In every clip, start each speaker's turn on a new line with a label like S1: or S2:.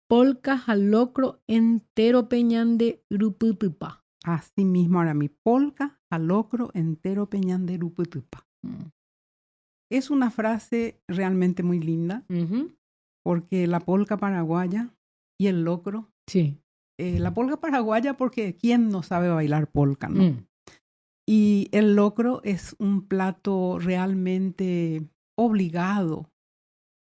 S1: polka jalocro entero peñande ruputupa.
S2: Así mismo, Arami, polka jalocro entero peñande ruputupa. Es una frase realmente muy linda, porque la polka paraguaya y el locro.
S1: Sí.
S2: La polka paraguaya porque ¿quién no sabe bailar polka, no? Y el locro es un plato realmente obligado.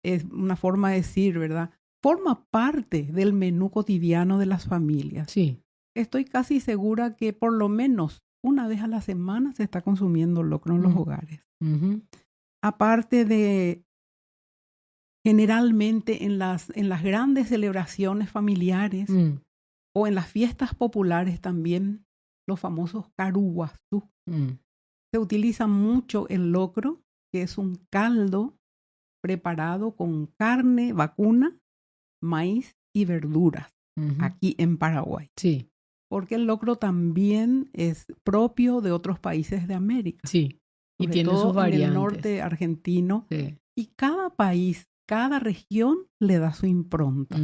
S2: Es una forma de decir, ¿verdad? Forma parte del menú cotidiano de las familias.
S1: Sí.
S2: Estoy casi segura que por lo menos una vez a la semana se está consumiendo locro en los hogares. Aparte de, generalmente en las grandes celebraciones familiares o en las fiestas populares también, los famosos caruguazú. Se utiliza mucho el locro, que es un caldo preparado con carne vacuna, maíz y verduras, aquí en Paraguay.
S1: Sí.
S2: Porque el locro también es propio de otros países de América.
S1: Sí. Y
S2: sobre
S1: tiene
S2: todo
S1: sus variantes.
S2: En el norte argentino.
S1: Sí.
S2: Y cada país, cada región le da su impronta.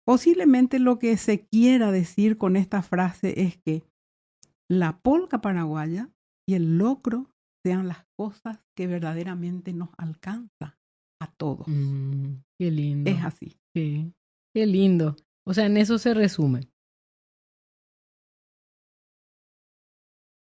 S2: Posiblemente lo que se quiera decir con esta frase es que la polca paraguaya y el locro sean las cosas que verdaderamente nos alcanza a todos.
S1: Qué lindo.
S2: Es así.
S1: Sí. Qué lindo. O sea, en eso se resume.